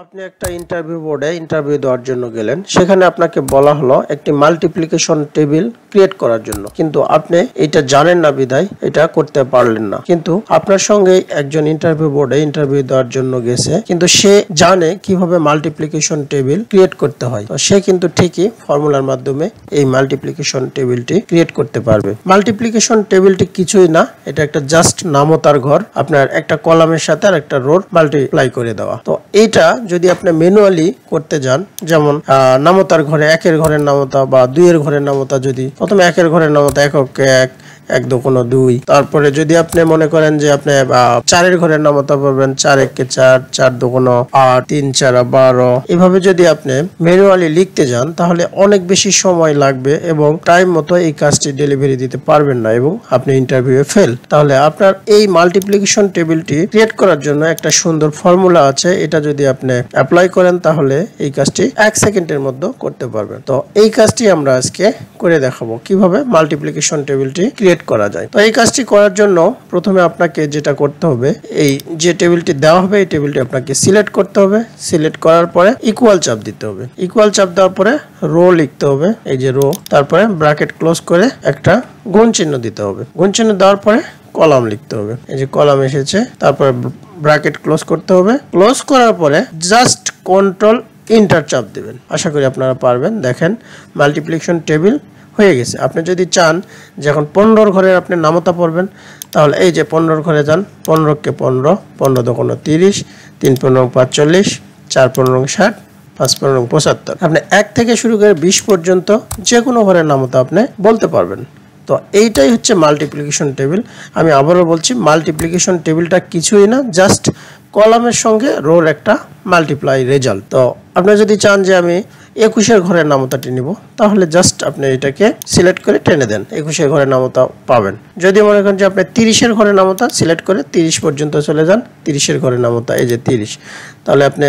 আপনি একটা ইন্টারভিউ বোর্ডে ইন্টারভিউ দেওয়ার জন্য গেলেন, সেখানে আপনাকে বলা হলো একটি মাল্টিপ্লিকেশন টেবিল ক্রিয়েট করার জন্য, কিন্তু আপনি এটা জানেন না বিধায় এটা করতে পারলেন না। কিন্তু আপনার সঙ্গে একজন ইন্টারভিউ বোর্ডে ইন্টারভিউ দেওয়ার জন্য গেছে, কিন্তু সে জানে কিভাবে মাল্টিপ্লিকেশন টেবিল ক্রিয়েট করতে হয়। তো সে কিন্তু ঠিকই ফর্মুলার মাধ্যমে এই মাল্টিপ্লিকেশন টেবিলটি ক্রিয়েট করতে পারবে। মাল্টিপ্লিকেশন টেবিলটি কিছুই না, এটা একটা জাস্ট নামতার ঘর, আপনার একটা কলামের সাথে আর একটা রোর মাল্টিপ্লাই করে দেওয়া। তো এইটা যদি আপনি ম্যানুয়ালি করতে যান, যেমন নামতার ঘরে একের ঘরের নামতা বা দুইয়ের ঘরের নামতা, যদি প্রথমে একের ঘরের নামতা এককে এক, এক দোকানো দুই, তারপরে যদি আপনি মনে করেন যে আপনি চারের ঘরের নামতা পাবেন চার একে চার, চার দোকানো আট, তিন চার 12, এভাবে যদি আপনি ম্যানুয়ালি লিখতে যান তাহলে অনেক বেশি সময় লাগবে এবং টাইম মতো এই কাজটি ডেলিভারি দিতে পারবেন না এবং আপনি ইন্টারভিউয়ে ফেল। তাহলে আপনার এই মাল্টিপ্লিকেশন টেবিলটি ক্রিয়েট করার জন্য একটা সুন্দর ফর্মুলা আছে, এটা যদি আপনি অ্যাপ্লাই করেন তাহলে এই কাজটি 1 সেকেন্ডের মধ্যে করতে পারবেন। তো এই কাজটি আমরা আজকে করে দেখাবো কিভাবে মাল্টিপ্লিকেশন টেবিলটি ক্রিয়েট করা যায়। তো এই কাজটি করার জন্য প্রথমে আপনাকে যেটা করতে হবে, এই যে টেবিলটি দেওয়া হবে এই টেবিলটি আপনাকে সিলেক্ট করতে হবে। সিলেক্ট করার পরে ইকুয়াল চাপ দিতে হবে। ইকুয়াল চাপ দেওয়ার পরে রো লিখতে হবে, এই যে রো, তারপরে ব্র্যাকেট ক্লোজ করে একটা গুণ চিহ্ন দিতে হবে। গুণ চিহ্ন দেওয়ার পরে কলাম লিখতে হবে, এই যে কলাম এসেছে, তারপরে ব্র্যাকেট ক্লোজ করতে হবে। ক্লোজ করার পরে জাস্ট কন্ট্রোল এন্টার চাপ দিবেন। আশা করি আপনারা পারবেন। দেখেন মাল্টিপ্লিকেশন টেবিল হয়ে গেছে। আপনি যদি চান যে এখন 15 ঘরের আপনি নামতা পড়বেন, তাহলে এই যে 15 ঘরে যান, 15 কে 15, 15 দোকানো 30, 3 15 45, 4 15 60, 5 15 75। আপনি 1 থেকে শুরু করে 20 পর্যন্ত যে কোনো ঘরের নামতা আপনি বলতে পারবেন। তো এইটাই হচ্ছে মাল্টিপ্লিকেশন টেবিল। আমি আবারও বলছি, মাল্টিপ্লিকেশন টেবিলটা কিছুই না, জাস্ট কলামের সঙ্গে রোর একটা মাল্টিপ্লাই রেজাল্ট। তো আপনি যদি চান যে আমি 21-এর ঘরের নামতাটি নিব, তাহলে জাস্ট আপনি এটাকে সিলেক্ট করে টেনে দেন, 21-এর ঘরের নামতা পাবেন। যদি মনে করেন যে আপনি 30-এর ঘরের নামতা, সিলেক্ট করে 30 পর্যন্ত চলে যান, 30-এর ঘরের নামতা, এই যে 30, তাহলে আপনি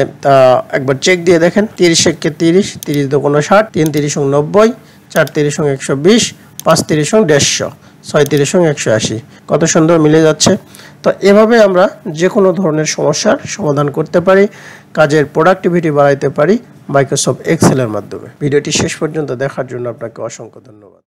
একবার চেক দিয়ে দেখেন, 30 একে 30, 30 দোকানো 60, 3 30 90, 4 30 120, 5 30 150, 6 30 180। কত সুন্দর মিলে যাচ্ছে। তো এভাবে আমরা যে কোনো ধরনের সমস্যার সমাধান করতে পারি, কাজের প্রোডাক্টিভিটি বাড়াইতে পারি মাইক্রোসফট এক্সেলের মাধ্যমে। ভিডিওটি শেষ পর্যন্ত দেখার জন্য আপনাকে অসংখ্য ধন্যবাদ।